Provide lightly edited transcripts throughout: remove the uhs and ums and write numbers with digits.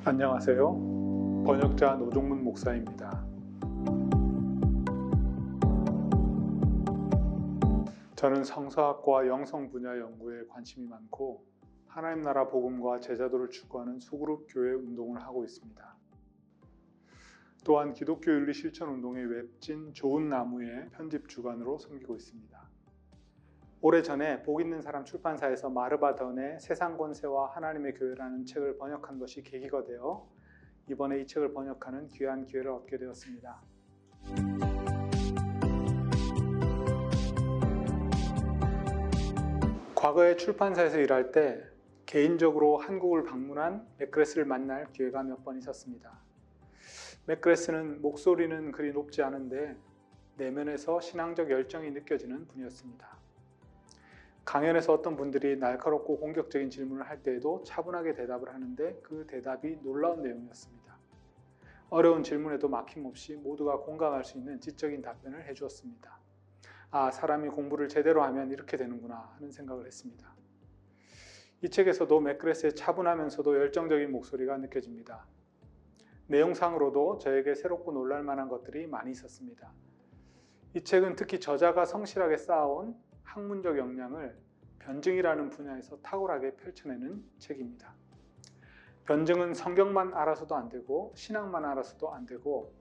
안녕하세요. 번역자 노종문 목사입니다. 저는 성서학과 영성 분야 연구에 관심이 많고 하나님 나라 복음과 제자도를 추구하는 소그룹 교회 운동을 하고 있습니다. 또한 기독교 윤리 실천 운동의 웹진 좋은 나무의 편집 주간으로 섬기고 있습니다. 오래전에 복 있는 사람 출판사에서 마르바던의 세상 권세와 하나님의 교회라는 책을 번역한 것이 계기가 되어 이번에 이 책을 번역하는 귀한 기회를 얻게 되었습니다. 과거에 출판사에서 일할 때 개인적으로 한국을 방문한 맥그레스를 만날 기회가 몇 번 있었습니다. 맥그레스는 목소리는 그리 높지 않은데 내면에서 신앙적 열정이 느껴지는 분이었습니다. 강연에서 어떤 분들이 날카롭고 공격적인 질문을 할 때에도 차분하게 대답을 하는데 그 대답이 놀라운 내용이었습니다. 어려운 질문에도 막힘없이 모두가 공감할 수 있는 지적인 답변을 해주었습니다. 아, 사람이 공부를 제대로 하면 이렇게 되는구나 하는 생각을 했습니다. 이 책에서도 맥그레스의 차분하면서도 열정적인 목소리가 느껴집니다. 내용상으로도 저에게 새롭고 놀랄 만한 것들이 많이 있었습니다. 이 책은 특히 저자가 성실하게 쌓아온 학문적 역량을 변증이라는 분야에서 탁월하게 펼쳐내는 책입니다. 변증은 성경만 알아서도 안 되고 신학만 알아서도 안 되고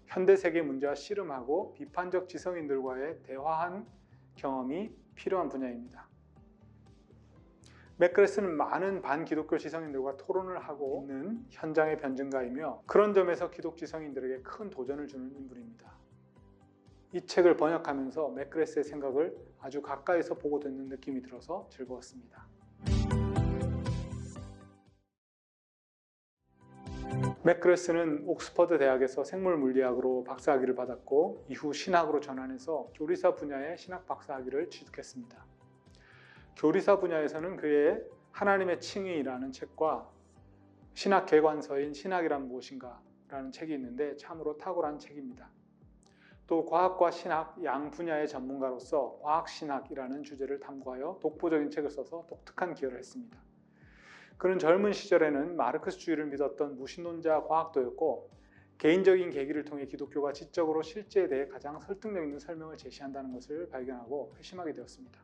현대세계 문제와 씨름하고 비판적 지성인들과의 대화한 경험이 필요한 분야입니다. 맥그레스는 많은 반기독교 지성인들과 토론을 하고 있는 현장의 변증가이며 그런 점에서 기독 지성인들에게 큰 도전을 주는 인물입니다. 이 책을 번역하면서 맥그레스의 생각을 아주 가까이서 보고 듣는 느낌이 들어서 즐거웠습니다. 맥그레스는 옥스퍼드 대학에서 생물물리학으로 박사학위를 받았고 이후 신학으로 전환해서 교리사 분야의 신학 박사학위를 취득했습니다. 교리사 분야에서는 그의 하나님의 칭의라는 책과 신학 개관서인 신학이란 무엇인가 라는 책이 있는데 참으로 탁월한 책입니다. 또 과학과 신학 양 분야의 전문가로서 과학신학이라는 주제를 탐구하여 독보적인 책을 써서 독특한 기여를 했습니다. 그는 젊은 시절에는 마르크스주의를 믿었던 무신론자 과학도였고 개인적인 계기를 통해 기독교가 지적으로 실제에 대해 가장 설득력 있는 설명을 제시한다는 것을 발견하고 회심하게 되었습니다.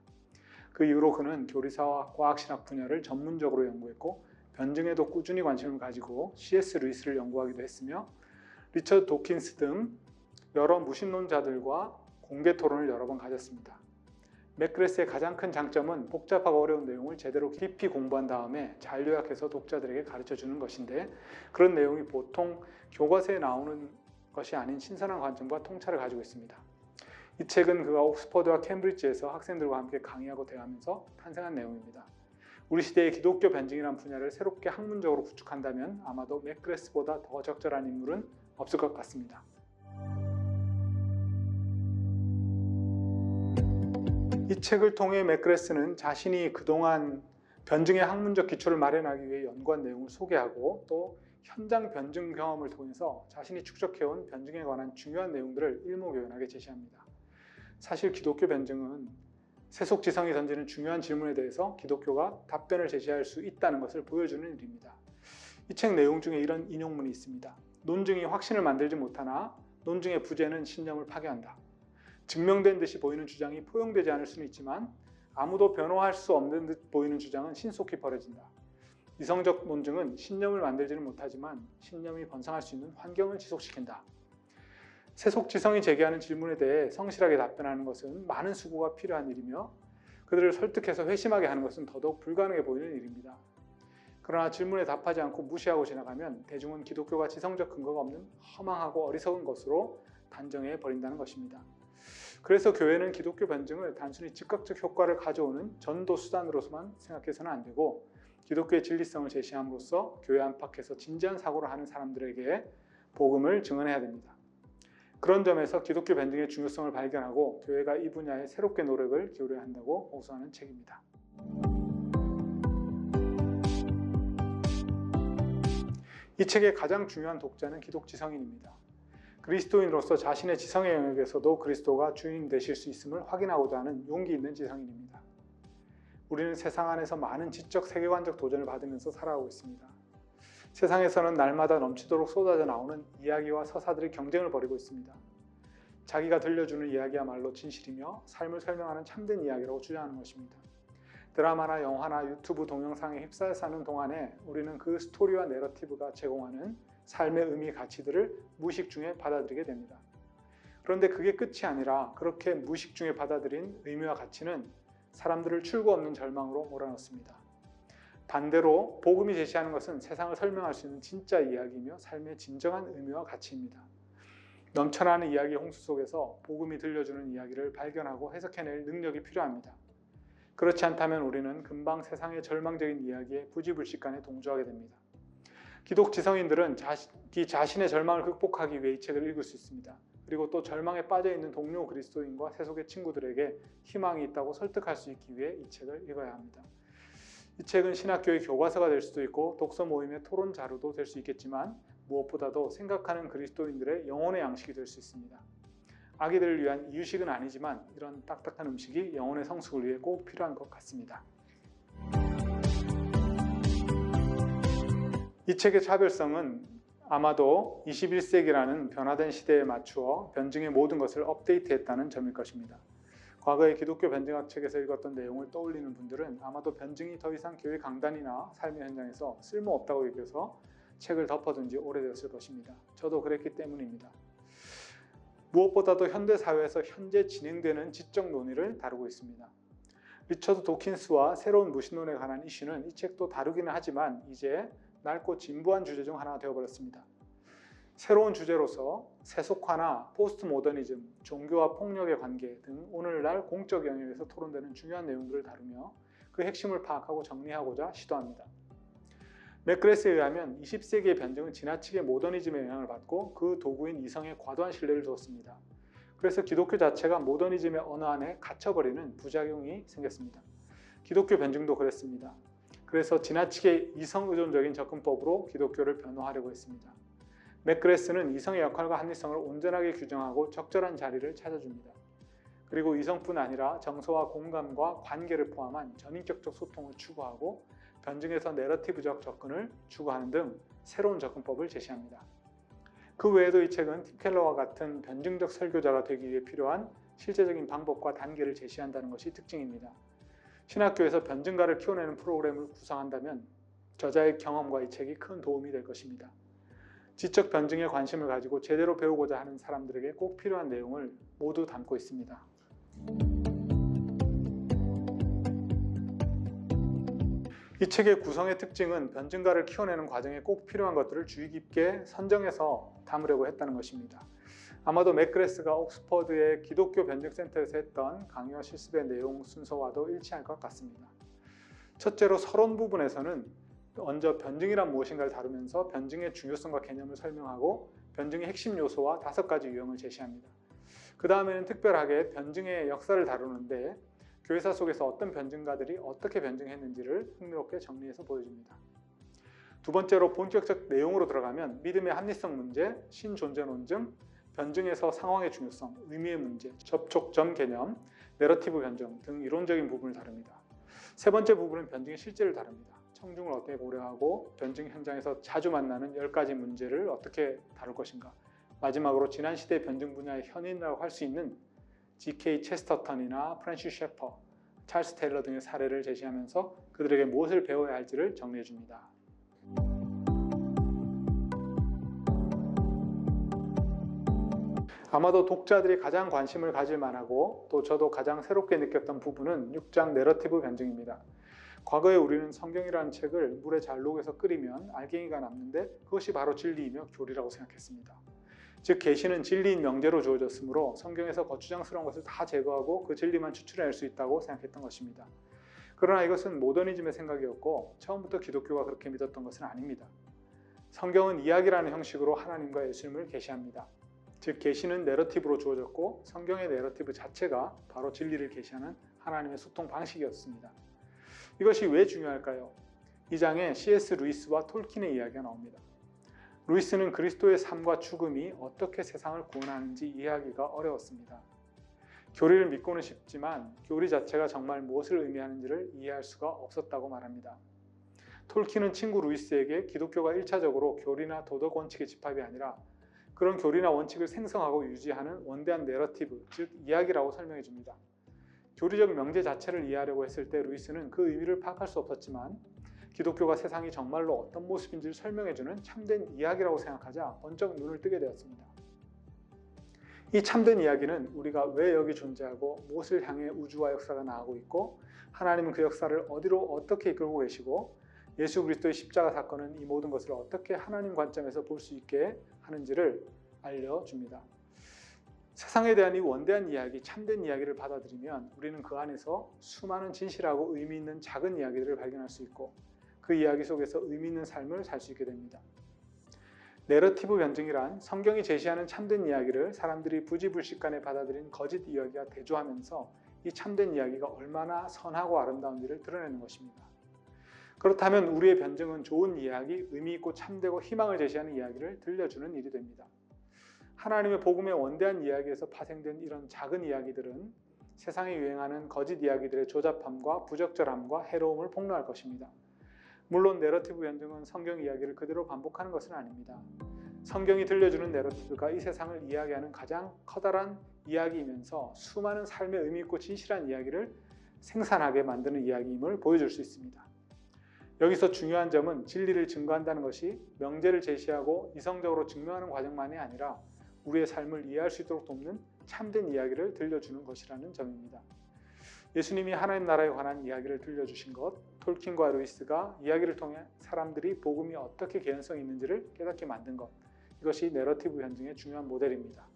그 이후로 그는 교리사와 과학신학 분야를 전문적으로 연구했고 변증에도 꾸준히 관심을 가지고 C.S. 루이스를 연구하기도 했으며 리처드 도킨스 등 여러 무신론자들과 공개 토론을 여러 번 가졌습니다. 맥그레스의 가장 큰 장점은 복잡하고 어려운 내용을 제대로 깊이 공부한 다음에 잘 요약해서 독자들에게 가르쳐주는 것인데 그런 내용이 보통 교과서에 나오는 것이 아닌 신선한 관점과 통찰을 가지고 있습니다. 이 책은 그가 옥스퍼드와 캠브리지에서 학생들과 함께 강의하고 대화하면서 탄생한 내용입니다. 우리 시대의 기독교 변증이라는 분야를 새롭게 학문적으로 구축한다면 아마도 맥그레스보다 더 적절한 인물은 없을 것 같습니다. 이 책을 통해 맥그레스는 자신이 그동안 변증의 학문적 기초를 마련하기 위해 연구한 내용을 소개하고 또 현장 변증 경험을 통해서 자신이 축적해온 변증에 관한 중요한 내용들을 일목요연하게 제시합니다. 사실 기독교 변증은 세속지성이 던지는 중요한 질문에 대해서 기독교가 답변을 제시할 수 있다는 것을 보여주는 일입니다. 이 책 내용 중에 이런 인용문이 있습니다. 논증이 확신을 만들지 못하나 논증의 부재는 신념을 파괴한다. 증명된 듯이 보이는 주장이 포용되지 않을 수는 있지만 아무도 변호할 수 없는 듯 보이는 주장은 신속히 버려진다. 이성적 논증은 신념을 만들지는 못하지만 신념이 번성할 수 있는 환경을 지속시킨다. 세속지성이 제기하는 질문에 대해 성실하게 답변하는 것은 많은 수고가 필요한 일이며 그들을 설득해서 회심하게 하는 것은 더더욱 불가능해 보이는 일입니다. 그러나 질문에 답하지 않고 무시하고 지나가면 대중은 기독교가 지성적 근거가 없는 허망하고 어리석은 것으로 단정해 버린다는 것입니다. 그래서 교회는 기독교 변증을 단순히 즉각적 효과를 가져오는 전도 수단으로서만 생각해서는 안 되고 기독교의 진리성을 제시함으로써 교회 안팎에서 진지한 사고를 하는 사람들에게 복음을 증언해야 됩니다. 그런 점에서 기독교 변증의 중요성을 발견하고 교회가 이 분야에 새롭게 노력을 기울여야 한다고 호소하는 책입니다. 이 책의 가장 중요한 독자는 기독 지성인입니다. 그리스도인으로서 자신의 지성의 영역에서도 그리스도가 주인 되실 수 있음을 확인하고자 하는 용기 있는 지성인입니다. 우리는 세상 안에서 많은 지적 세계관적 도전을 받으면서 살아가고 있습니다. 세상에서는 날마다 넘치도록 쏟아져 나오는 이야기와 서사들이 경쟁을 벌이고 있습니다. 자기가 들려주는 이야기야말로 진실이며 삶을 설명하는 참된 이야기라고 주장하는 것입니다. 드라마나 영화나 유튜브 동영상에 휩싸여 사는 동안에 우리는 그 스토리와 내러티브가 제공하는 삶의 의미, 가치들을 무의식 중에 받아들이게 됩니다. 그런데 그게 끝이 아니라 그렇게 무의식 중에 받아들인 의미와 가치는 사람들을 출구 없는 절망으로 몰아넣습니다. 반대로 복음이 제시하는 것은 세상을 설명할 수 있는 진짜 이야기이며 삶의 진정한 의미와 가치입니다. 넘쳐나는 이야기 홍수 속에서 복음이 들려주는 이야기를 발견하고 해석해낼 능력이 필요합니다. 그렇지 않다면 우리는 금방 세상의 절망적인 이야기에 부지불식간에 동조하게 됩니다. 기독 지성인들은 자기 자신의 절망을 극복하기 위해 이 책을 읽을 수 있습니다. 그리고 또 절망에 빠져있는 동료 그리스도인과 세속의 친구들에게 희망이 있다고 설득할 수 있기 위해 이 책을 읽어야 합니다. 이 책은 신학교의 교과서가 될 수도 있고 독서 모임의 토론 자료도 될 수 있겠지만 무엇보다도 생각하는 그리스도인들의 영혼의 양식이 될 수 있습니다. 아기들을 위한 이유식은 아니지만 이런 딱딱한 음식이 영혼의 성숙을 위해 꼭 필요한 것 같습니다. 이 책의 차별성은 아마도 21세기라는 변화된 시대에 맞추어 변증의 모든 것을 업데이트했다는 점일 것입니다. 과거의 기독교 변증학 책에서 읽었던 내용을 떠올리는 분들은 아마도 변증이 더 이상 교회 강단이나 삶의 현장에서 쓸모없다고 여겨서 책을 덮어둔 지 오래되었을 것입니다. 저도 그랬기 때문입니다. 무엇보다도 현대 사회에서 현재 진행되는 지적 논의를 다루고 있습니다. 리처드 도킨스와 새로운 무신론에 관한 이슈는 이 책도 다루기는 하지만 이제 낡고 진부한 주제 중 하나가 되어버렸습니다. 새로운 주제로서 세속화나 포스트 모더니즘, 종교와 폭력의 관계 등 오늘날 공적 영역에서 토론되는 중요한 내용들을 다루며 그 핵심을 파악하고 정리하고자 시도합니다. 맥그레스에 의하면 20세기의 변증은 지나치게 모더니즘의 영향을 받고 그 도구인 이성에 과도한 신뢰를 두었습니다. 그래서 기독교 자체가 모더니즘의 언어 안에 갇혀버리는 부작용이 생겼습니다. 기독교 변증도 그랬습니다. 그래서 지나치게 이성 의존적인 접근법으로 기독교를 변호하려고 했습니다. 맥그레스는 이성의 역할과 합리성을 온전하게 규정하고 적절한 자리를 찾아줍니다. 그리고 이성뿐 아니라 정서와 공감과 관계를 포함한 전인격적 소통을 추구하고 변증에서 내러티브적 접근을 추구하는 등 새로운 접근법을 제시합니다. 그 외에도 이 책은 팀 켈러와 같은 변증적 설교자가 되기 위해 필요한 실제적인 방법과 단계를 제시한다는 것이 특징입니다. 신학교에서 변증가를 키워내는 프로그램을 구상한다면 저자의 경험과 이 책이 큰 도움이 될 것입니다. 지적 변증에 관심을 가지고 제대로 배우고자 하는 사람들에게 꼭 필요한 내용을 모두 담고 있습니다. 이 책의 구성의 특징은 변증가를 키워내는 과정에 꼭 필요한 것들을 주의 깊게 선정해서 담으려고 했다는 것입니다. 아마도 맥그레스가 옥스퍼드의 기독교 변증센터에서 했던 강의와 실습의 내용 순서와도 일치할 것 같습니다. 첫째로 서론 부분에서는 먼저 변증이란 무엇인가를 다루면서 변증의 중요성과 개념을 설명하고 변증의 핵심 요소와 5가지 유형을 제시합니다. 그 다음에는 특별하게 변증의 역사를 다루는데 교회사 속에서 어떤 변증가들이 어떻게 변증했는지를 흥미롭게 정리해서 보여줍니다. 두 번째로 본격적 내용으로 들어가면 믿음의 합리성 문제, 신존재 논증, 변증에서 상황의 중요성, 의미의 문제, 접촉점 개념, 내러티브 변증 등 이론적인 부분을 다룹니다. 세 번째 부분은 변증의 실제를 다룹니다. 청중을 어떻게 고려하고 변증 현장에서 자주 만나는 10가지 문제를 어떻게 다룰 것인가. 마지막으로 지난 시대 변증 분야의 현인이라고 할 수 있는 G.K. 체스터턴이나 프랜시스 셰퍼, 찰스 테일러 등의 사례를 제시하면서 그들에게 무엇을 배워야 할지를 정리해 줍니다. 아마도 독자들이 가장 관심을 가질 만하고 또 저도 가장 새롭게 느꼈던 부분은 6장 내러티브 변증입니다. 과거에 우리는 성경이라는 책을 물에 잘 녹여서 끓이면 알갱이가 남는데 그것이 바로 진리이며 교리라고 생각했습니다. 즉 계시는 진리인 명제로 주어졌으므로 성경에서 거추장스러운 것을 다 제거하고 그 진리만 추출해낼 수 있다고 생각했던 것입니다. 그러나 이것은 모더니즘의 생각이었고 처음부터 기독교가 그렇게 믿었던 것은 아닙니다. 성경은 이야기라는 형식으로 하나님과 예수님을 계시합니다. 즉 계시는 내러티브로 주어졌고 성경의 내러티브 자체가 바로 진리를 계시하는 하나님의 소통 방식이었습니다. 이것이 왜 중요할까요? 이 장에 C.S. 루이스와 톨킨의 이야기가 나옵니다. 루이스는 그리스도의 삶과 죽음이 어떻게 세상을 구원하는지 이해하기가 어려웠습니다. 교리를 믿고는 싶지만 교리 자체가 정말 무엇을 의미하는지를 이해할 수가 없었다고 말합니다. 톨킨은 친구 루이스에게 기독교가 1차적으로 교리나 도덕 원칙의 집합이 아니라 그런 교리나 원칙을 생성하고 유지하는 원대한 내러티브, 즉 이야기라고 설명해 줍니다. 교리적 명제 자체를 이해하려고 했을 때 루이스는 그 의미를 파악할 수 없었지만 기독교가 세상이 정말로 어떤 모습인지를 설명해주는 참된 이야기라고 생각하자 번쩍 눈을 뜨게 되었습니다. 이 참된 이야기는 우리가 왜 여기 존재하고 무엇을 향해 우주와 역사가 나아가고 있고 하나님은 그 역사를 어디로 어떻게 이끌고 계시고 예수 그리스도의 십자가 사건은 이 모든 것을 어떻게 하나님 관점에서 볼 수 있게 하는지를 알려줍니다. 세상에 대한 이 원대한 이야기, 참된 이야기를 받아들이면 우리는 그 안에서 수많은 진실하고 의미 있는 작은 이야기들을 발견할 수 있고 그 이야기 속에서 의미 있는 삶을 살 수 있게 됩니다. 내러티브 변증이란 성경이 제시하는 참된 이야기를 사람들이 부지불식간에 받아들인 거짓 이야기와 대조하면서 이 참된 이야기가 얼마나 선하고 아름다운지를 드러내는 것입니다. 그렇다면 우리의 변증은 좋은 이야기, 의미 있고 참되고 희망을 제시하는 이야기를 들려주는 일이 됩니다. 하나님의 복음의 원대한 이야기에서 파생된 이런 작은 이야기들은 세상에 유행하는 거짓 이야기들의 조잡함과 부적절함과 해로움을 폭로할 것입니다. 물론 내러티브 변증은 성경 이야기를 그대로 반복하는 것은 아닙니다. 성경이 들려주는 내러티브가 이 세상을 이야기하는 가장 커다란 이야기이면서 수많은 삶의 의미 있고 진실한 이야기를 생산하게 만드는 이야기임을 보여줄 수 있습니다. 여기서 중요한 점은 진리를 증거한다는 것이 명제를 제시하고 이성적으로 증명하는 과정만이 아니라 우리의 삶을 이해할 수 있도록 돕는 참된 이야기를 들려주는 것이라는 점입니다. 예수님이 하나님 나라에 관한 이야기를 들려주신 것, 톨킨과 루이스가 이야기를 통해 사람들이 복음이 어떻게 개연성이 있는지를 깨닫게 만든 것, 이것이 내러티브 변증의 중요한 모델입니다.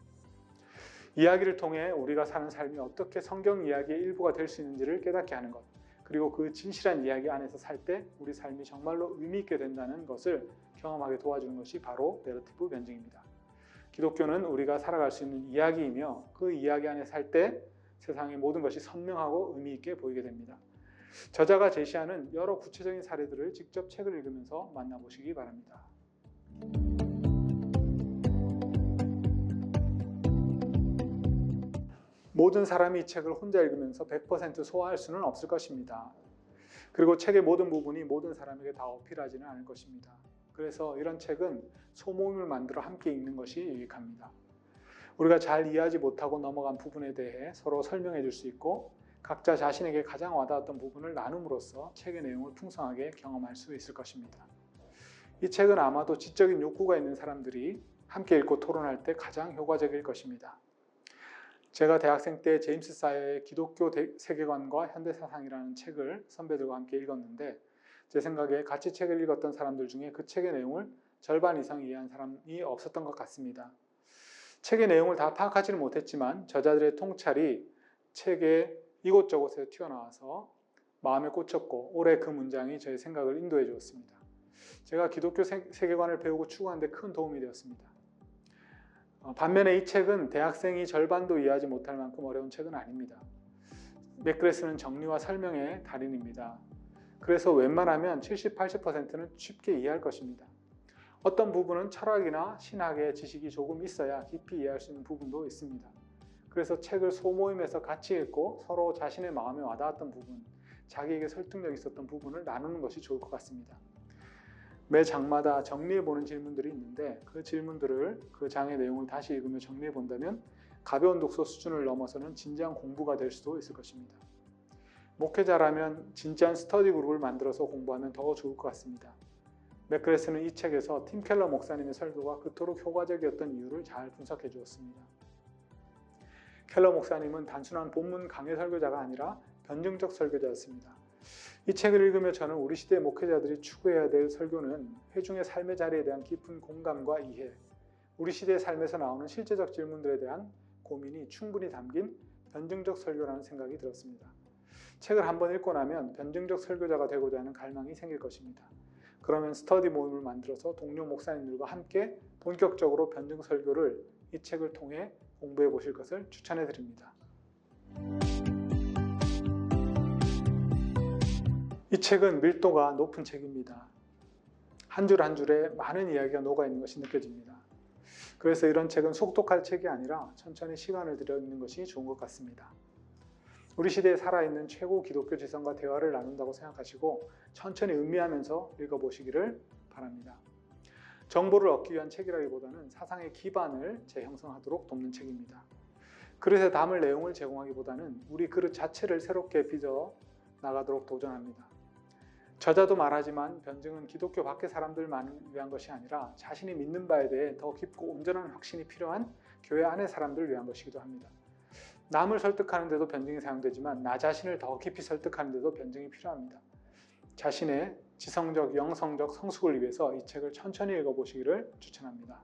이야기를 통해 우리가 사는 삶이 어떻게 성경 이야기의 일부가 될 수 있는지를 깨닫게 하는 것, 그리고 그 진실한 이야기 안에서 살 때 우리 삶이 정말로 의미 있게 된다는 것을 경험하게 도와주는 것이 바로 내러티브 변증입니다. 기독교는 우리가 살아갈 수 있는 이야기이며 그 이야기 안에 살 때 세상의 모든 것이 선명하고 의미 있게 보이게 됩니다. 저자가 제시하는 여러 구체적인 사례들을 직접 책을 읽으면서 만나보시기 바랍니다. 모든 사람이 이 책을 혼자 읽으면서 100% 소화할 수는 없을 것입니다. 그리고 책의 모든 부분이 모든 사람에게 다 어필하지는 않을 것입니다. 그래서 이런 책은 소모임을 만들어 함께 읽는 것이 유익합니다. 우리가 잘 이해하지 못하고 넘어간 부분에 대해 서로 설명해 줄 수 있고 각자 자신에게 가장 와닿았던 부분을 나눔으로써 책의 내용을 풍성하게 경험할 수 있을 것입니다. 이 책은 아마도 지적인 욕구가 있는 사람들이 함께 읽고 토론할 때 가장 효과적일 것입니다. 제가 대학생 때 제임스 사이어의 기독교 세계관과 현대사상이라는 책을 선배들과 함께 읽었는데 제 생각에 같이 책을 읽었던 사람들 중에 그 책의 내용을 절반 이상 이해한 사람이 없었던 것 같습니다. 책의 내용을 다 파악하지는 못했지만 저자들의 통찰이 책의 이곳저곳에서 튀어나와서 마음에 꽂혔고 올해 그 문장이 저의 생각을 인도해 주었습니다. 제가 기독교 세계관을 배우고 추구하는 데 큰 도움이 되었습니다. 반면에 이 책은 대학생이 절반도 이해하지 못할 만큼 어려운 책은 아닙니다. 맥그레스는 정리와 설명의 달인입니다. 그래서 웬만하면 70, 80%는 쉽게 이해할 것입니다. 어떤 부분은 철학이나 신학의 지식이 조금 있어야 깊이 이해할 수 있는 부분도 있습니다. 그래서 책을 소모임에서 같이 읽고 서로 자신의 마음에 와닿았던 부분, 자기에게 설득력 있었던 부분을 나누는 것이 좋을 것 같습니다. 매 장마다 정리해보는 질문들이 있는데 그 질문들을 그 장의 내용을 다시 읽으며 정리해본다면 가벼운 독서 수준을 넘어서는 진지한 공부가 될 수도 있을 것입니다. 목회자라면 진지한 스터디 그룹을 만들어서 공부하면 더 좋을 것 같습니다. 맥그레스는 이 책에서 팀 켈러 목사님의 설교가 그토록 효과적이었던 이유를 잘 분석해 주었습니다. 켈러 목사님은 단순한 본문 강해 설교자가 아니라 변증적 설교자였습니다. 이 책을 읽으며 저는 우리 시대의 목회자들이 추구해야 될 설교는 회중의 삶의 자리에 대한 깊은 공감과 이해, 우리 시대의 삶에서 나오는 실제적 질문들에 대한 고민이 충분히 담긴 변증적 설교라는 생각이 들었습니다. 책을 한번 읽고 나면 변증적 설교자가 되고자 하는 갈망이 생길 것입니다. 그러면 스터디 모임을 만들어서 동료 목사님들과 함께 본격적으로 변증 설교를 이 책을 통해 공부해 보실 것을 추천해 드립니다. 이 책은 밀도가 높은 책입니다. 한 줄 한 줄에 많은 이야기가 녹아 있는 것이 느껴집니다. 그래서 이런 책은 속독할 책이 아니라 천천히 시간을 들여 읽는 것이 좋은 것 같습니다. 우리 시대에 살아있는 최고 기독교 지성과 대화를 나눈다고 생각하시고 천천히 음미하면서 읽어보시기를 바랍니다. 정보를 얻기 위한 책이라기보다는 사상의 기반을 재형성하도록 돕는 책입니다. 그릇에 담을 내용을 제공하기보다는 우리 그릇 자체를 새롭게 빚어 나가도록 도전합니다. 저자도 말하지만 변증은 기독교 밖의 사람들만을 위한 것이 아니라 자신이 믿는 바에 대해 더 깊고 온전한 확신이 필요한 교회 안의 사람들을 위한 것이기도 합니다. 남을 설득하는 데도 변증이 사용되지만 나 자신을 더 깊이 설득하는 데도 변증이 필요합니다. 자신의 지성적, 영성적 성숙을 위해서 이 책을 천천히 읽어보시기를 추천합니다.